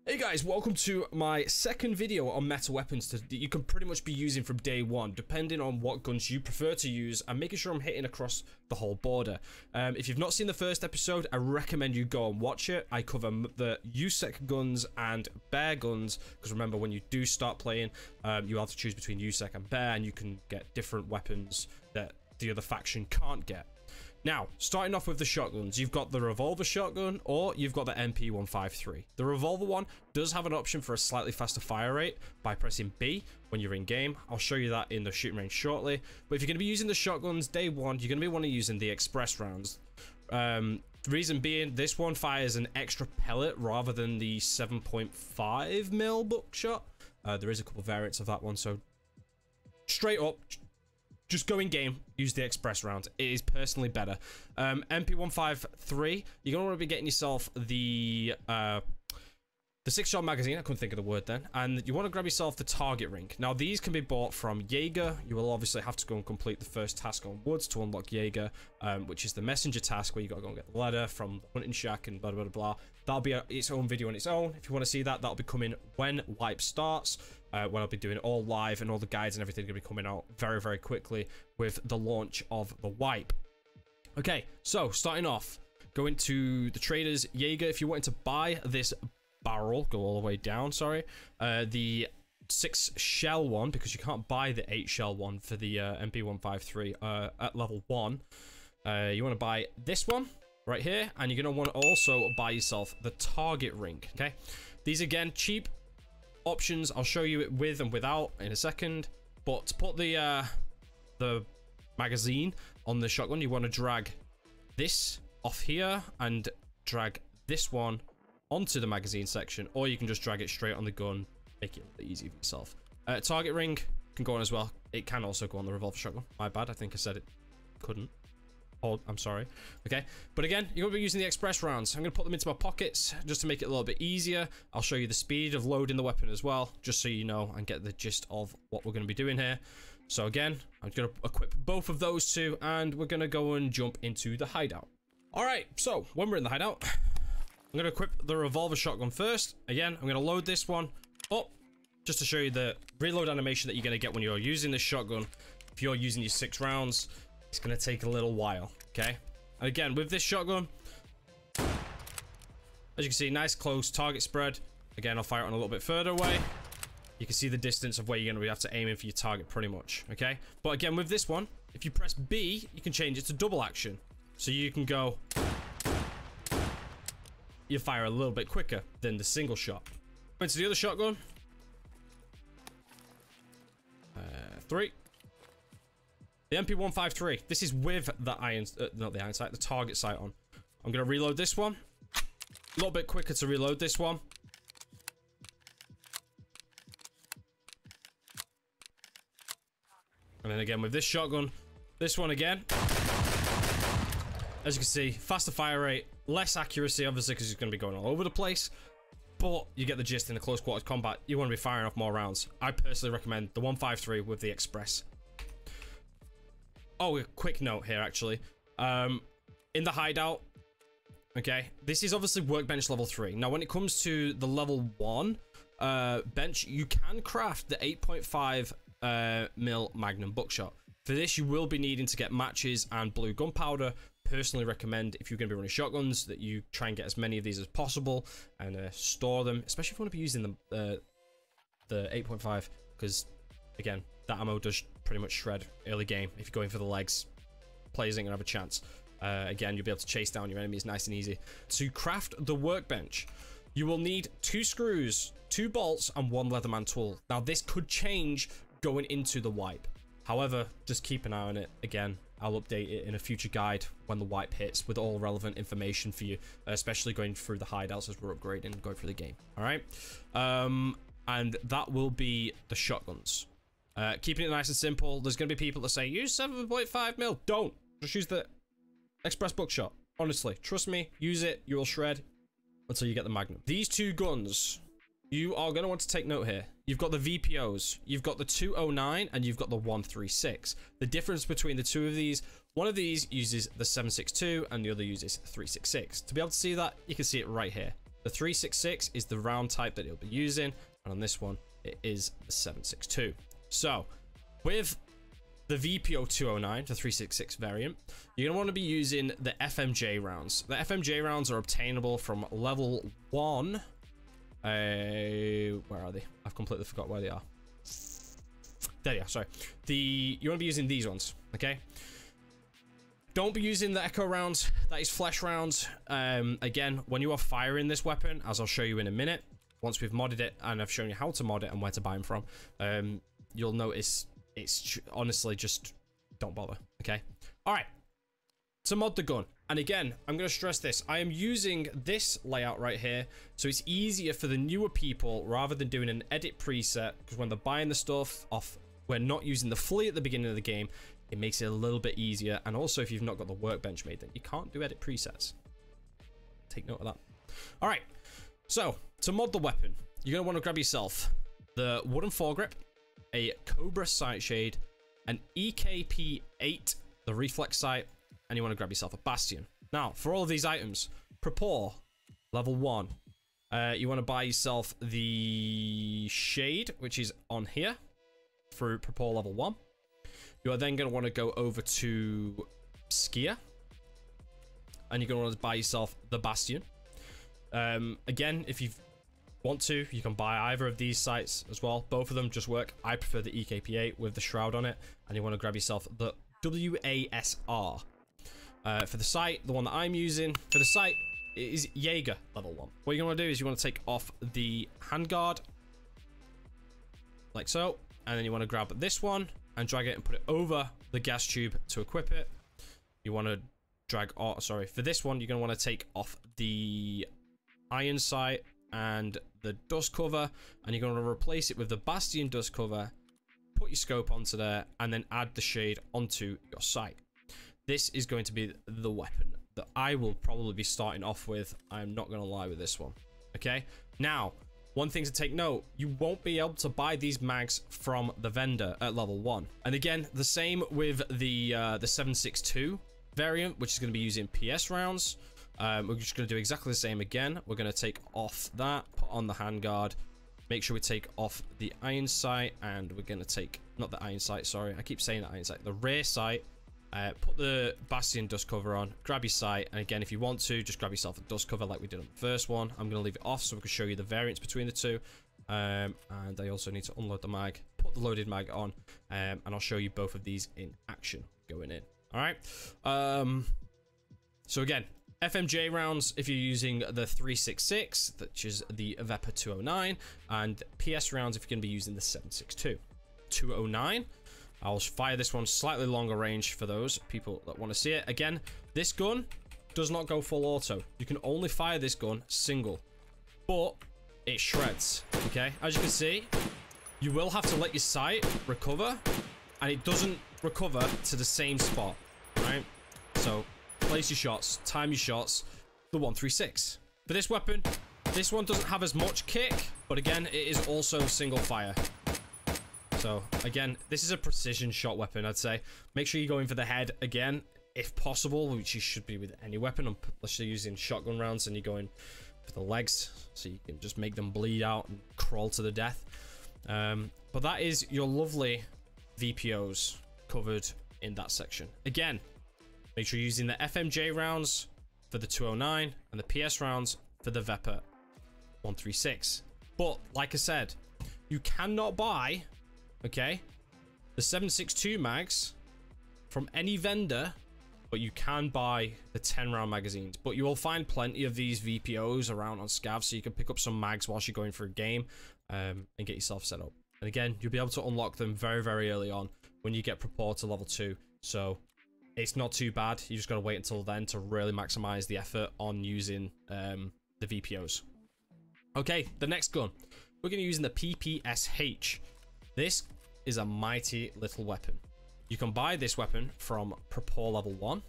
Hey guys, welcome to my second video on meta weapons that you can pretty much be using from day one, depending on what guns you prefer to use and making sure I'm hitting across the whole border. If you've not seen the first episode, I recommend you go and watch it. I cover the USEC guns and bear guns, because remember, when you do start playing, you have to choose between USEC and bear, and you can get different weapons that the other faction can't get. Now, starting off with the shotguns, you've got the revolver shotgun or you've got the MP153. The revolver one does have an option for a slightly faster fire rate by pressing B when you're in game. I'll show you that in the shooting range shortly. But if you're going to be using the shotguns day one, you're going to be wanting to using the express rounds. The reason being, this one fires an extra pellet rather than the 7.5 mil buckshot. There is a couple variants of that one, so straight up, just go in game, use the express round. It is personally better. MP153, you're gonna want to be getting yourself the 6-shot magazine. I couldn't think of the word then. And you want to grab yourself the target ring. Now, these can be bought from Jaeger. You will obviously have to go and complete the first task on Woods to unlock Jaeger, which is the messenger task where you gotta go and get the ladder from the hunting shack and blah blah blah. That'll be its own video on its own. If you want to see that, that'll be coming when wipe starts. When I'll be doing it all live, and all the guides and everything are going to be coming out very, very quickly with the launch of the wipe. Okay, so starting off, go into the traders. Jaeger, if you wanted to buy this barrel, go all the way down, sorry. The 6-shell one, because you can't buy the 8-shell one for the MP153 at level 1. You want to buy this one right here, and you're going to want to also buy yourself the target ring, okay? These, again, cheap options. I'll show you it with and without in a second, but to put the magazine on the shotgun, you want to drag this off here and drag this one onto the magazine section, or you can just drag it straight on the gun, make it a little easy for yourself. Target ring can go on as well. It can also go on the revolver shotgun. My bad, I think I said it couldn't. Oh, I'm sorry. Okay, but again, you're going to be using the express rounds. I'm going to put them into my pockets just to make it a little bit easier. I'll show you the speed of loading the weapon as well, just so you know and get the gist of what we're going to be doing here. So again, I'm going to equip both of those two, and we're going to go and jump into the hideout. All right, so when we're in the hideout, I'm going to equip the revolver shotgun first. Again, I'm going to load this one up just to show you the reload animation that you're going to get when you're using this shotgun. If you're using your 6 rounds, it's going to take a little while, okay? And again, with this shotgun, as you can see, nice close target spread. Again, I'll fire it on a little bit further away. You can see the distance of where you're going to have to aim in for your target pretty much, okay? But again, with this one, if you press B, you can change it to double action. So you can go... You fire a little bit quicker than the single shot. Into the other shotgun. 3. The MP153. This is with the not the iron sight, the target sight on. I'm going to reload this one. A little bit quicker to reload this one. And then again with this shotgun, this one again. As you can see, faster fire rate, less accuracy, obviously, because it's going to be going all over the place. But you get the gist in the close quarters combat. You want to be firing off more rounds. I personally recommend the 153 with the express. Oh, a quick note here, actually. In the hideout, okay, this is obviously workbench level 3. Now, when it comes to the level 1 bench, you can craft the 8.5 mil Magnum buckshot. For this, you will be needing to get matches and blue gunpowder. Personally recommend, if you're going to be running shotguns, that you try and get as many of these as possible and store them, especially if you want to be using the 8.5, because, again, that ammo does pretty much shred early game. If you're going for the legs, players ain't gonna have a chance. Again, you'll be able to chase down your enemies nice and easy. To craft the workbench, you will need 2 screws, 2 bolts, and 1 Leatherman tool. Now, this could change going into the wipe. However, just keep an eye on it. Again, I'll update it in a future guide when the wipe hits with all relevant information for you, especially going through the hideouts as we're upgrading and going through the game. All right, and that will be the shotguns. Keeping it nice and simple. There's going to be people that say, use 7.5 mil. Don't. Just use the express buckshot. Honestly, trust me, use it. You will shred until you get the Magnum. These 2 guns, you are going to want to take note here. You've got the VPOs. You've got the 209 and you've got the 136. The difference between the 2 of these, one of these uses the 7.62 and the other uses 3.66. To be able to see that, you can see it right here. The 366 is the round type that you'll be using, and on this one, it is the 762. So, with the VPO 209, the 366 variant, you're going to want to be using the FMJ rounds. The FMJ rounds are obtainable from level 1. Where are they? I've completely forgot where they are. There you are, sorry. You want to be using these ones, okay? Don't be using the Echo rounds. That is flesh rounds. Again, when you are firing this weapon, as I'll show you in a minute, once we've modded it and I've shown you how to mod it and where to buy them from, you'll notice it's honestly just don't bother, okay? All right, to mod the gun. And again, I'm going to stress this. I am using this layout right here, so it's easier for the newer people rather than doing an edit preset, because when they're buying the stuff off, we're not using the Flea at the beginning of the game. It makes it a little bit easier. And also, if you've not got the workbench made, then you can't do edit presets. Take note of that. All right, so to mod the weapon, you're going to want to grab yourself the wooden foregrip, a Cobra sight shade, an EKP8, the reflex sight, and you want to grab yourself a Bastion. Now, for all of these items, Propor, level 1. You want to buy yourself the shade, which is on here, for Propor level 1. You are then going to want to go over to Skier, and you're going to want to buy yourself the Bastion. Again, if you want to, you can buy either of these sights as well. Both of them just work. I prefer the EKP8 with the shroud on it, and you want to grab yourself the WASR. For the sight, the one that I'm using for the sight is Jaeger level 1. What you're going to do is you want to take off the handguard, like so, and then you want to grab this one and drag it and put it over the gas tube to equip it. You want to drag, oh, sorry, for this one, you're going to want to take off the iron sight and the dust cover, and you're going to replace it with the Bastion dust cover, put your scope onto there, and then add the shade onto your sight. This is going to be the weapon that I will probably be starting off with. I'm not going to lie with this one. Okay? Now, one thing to take note, you won't be able to buy these mags from the vendor at level 1. And again, the same with the 762 variant, which is going to be using PS rounds. We're just going to do exactly the same again. We're going to take off that, put on the handguard, make sure we take off the iron sight, and we're going to take, not the iron sight, sorry, I keep saying the iron sight, the rear sight. Put the Bastion dust cover on, grab your sight, and again, if you want to, just grab yourself a dust cover like we did on the first one. I'm going to leave it off so we can show you the variance between the two. And I also need to unload the mag, put the loaded mag on, and I'll show you both of these in action going in. All right. So again, FMJ rounds if you're using the 366, which is the Vepr 209, and PS rounds if you're going to be using the 762. 209. I'll fire this one slightly longer range for those people that want to see it. Again, this gun does not go full auto. You can only fire this gun single, but it shreds, okay? As you can see, you will have to let your sight recover, and it doesn't recover to the same spot, right? So, place your shots, time your shots, the 136. For this weapon, this one doesn't have as much kick, but again, it is also single fire. So, again, this is a precision shot weapon, I'd say. Make sure you go in for the head again, if possible, which you should be with any weapon, unless you're using shotgun rounds and you're going for the legs, so you can just make them bleed out and crawl to the death. But that is your lovely VPOs covered in that section. Again, make sure you're using the FMJ rounds for the 209 and the PS rounds for the Vepr 136. But, like I said, you cannot buy... okay, the 762 mags from any vendor, but you can buy the 10 round magazines. But you will find plenty of these VPOs around on Scav, so you can pick up some mags whilst you're going for a game and get yourself set up. And again, you'll be able to unlock them very, very early on when you get Propor to level 2. So it's not too bad. You just got to wait until then to really maximize the effort on using the VPOs. Okay, the next gun. We're going to be using the PPSH. This is a mighty little weapon. You can buy this weapon from Propor level 1.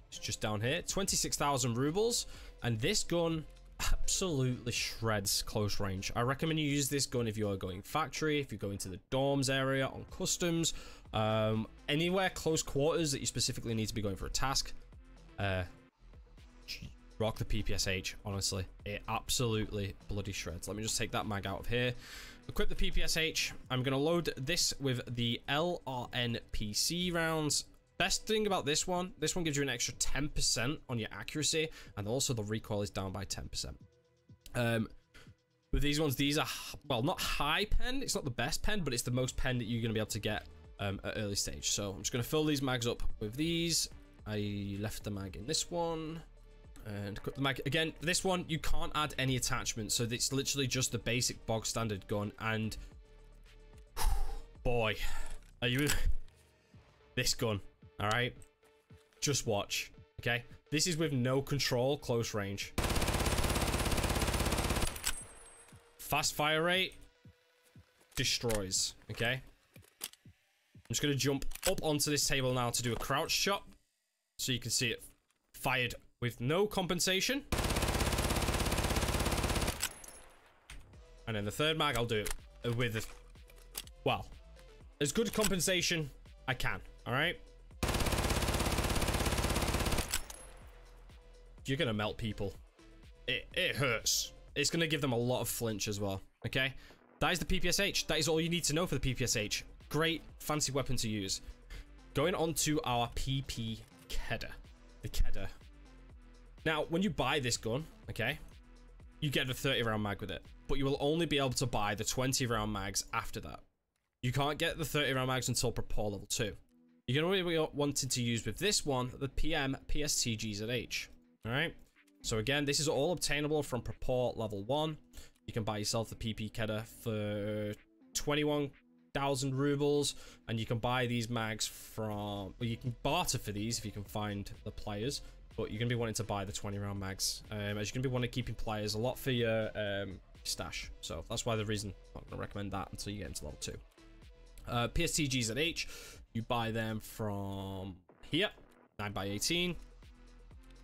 It's just down here. 26,000 rubles. And this gun absolutely shreds close range. I recommend you use this gun if you are going factory, if you're going to the dorms area, on customs, anywhere close quarters that you specifically need to be going for a task. rock the PPSH, honestly. It absolutely bloody shreds. Let me just take that mag out of here. Equip the PPSH. I'm going to load this with the LRNPC rounds. Best thing about this one gives you an extra 10% on your accuracy, and also the recoil is down by 10%. With these ones, these are, well, not high pen. It's not the best pen, but it's the most pen that you're going to be able to get at early stage. So I'm just going to fill these mags up with these. I left the mag in this one. And equip the mag. Again, this one, you can't add any attachments. So it's literally just the basic bog standard gun. And boy, are you... This gun, all right? Just watch, okay? This is with no control, close range. Fast fire rate, destroys, okay? I'm just going to jump up onto this table now to do a crouch shot. So you can see it fired with no compensation. And then the third mag, I'll do it with, well, as good compensation I can, all right? You're going to melt people. It hurts. It's going to give them a lot of flinch as well, okay? That is the PPSH. That is all you need to know for the PPSH. Great, fancy weapon to use. Going on to our PP Kedr. The Kedr. Now, when you buy this gun, okay, you get a 30-round mag with it. But you will only be able to buy the 20-round mags after that. You can't get the 30-round mags until Propor level 2. You're going to be wanting to use with this one, the PSTGZH. Alright? So again, this is all obtainable from Propor level 1. You can buy yourself the PP Kedr for 21,000 rubles, and you can buy these mags from, well, you can barter for these if you can find the players, but you're going to be wanting to buy the 20-round mags, as you're going to be wanting to keep players a lot for your stash. So that's why the reason I'm not going to recommend that until you get into level 2. PSTGZH, you buy them from here, 9x18.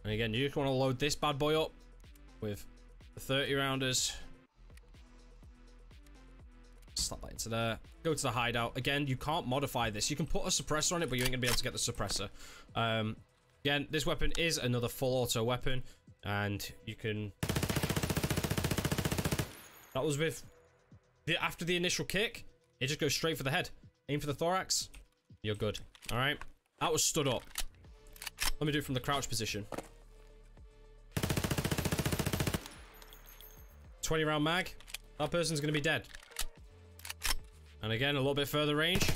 And again, you just want to load this bad boy up with the 30-rounders. Slap that into there. Go to the hideout. Again, you can't modify this. You can put a suppressor on it, but you ain't going to be able to get the suppressor. Again, this weapon is another full auto weapon. And you can... That was with... After the initial kick, it just goes straight for the head. Aim for the thorax. You're good. Alright? That was stood up. Let me do it from the crouch position. 20-round mag. That person's going to be dead. And again, a little bit further range.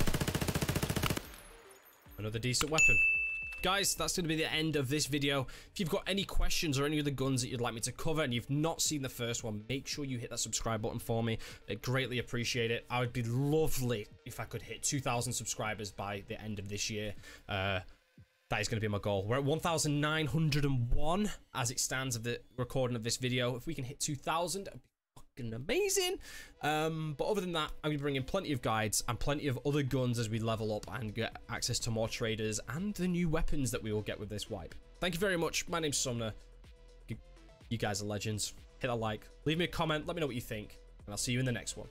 Another decent weapon. Guys, that's going to be the end of this video. If you've got any questions or any other guns that you'd like me to cover and you've not seen the first one, make sure you hit that subscribe button for me. I'd greatly appreciate it. I would be lovely if I could hit 2,000 subscribers by the end of this year. That is going to be my goal. We're at 1,901 as it stands of the recording of this video. If we can hit 2,000, that'd be fucking amazing. But other than that, I'm going to bring in plenty of guides and plenty of other guns as we level up and get access to more traders and the new weapons that we will get with this wipe. Thank you very much. My name's Sumner. You guys are legends. Hit that like, leave me a comment, let me know what you think, and I'll see you in the next one.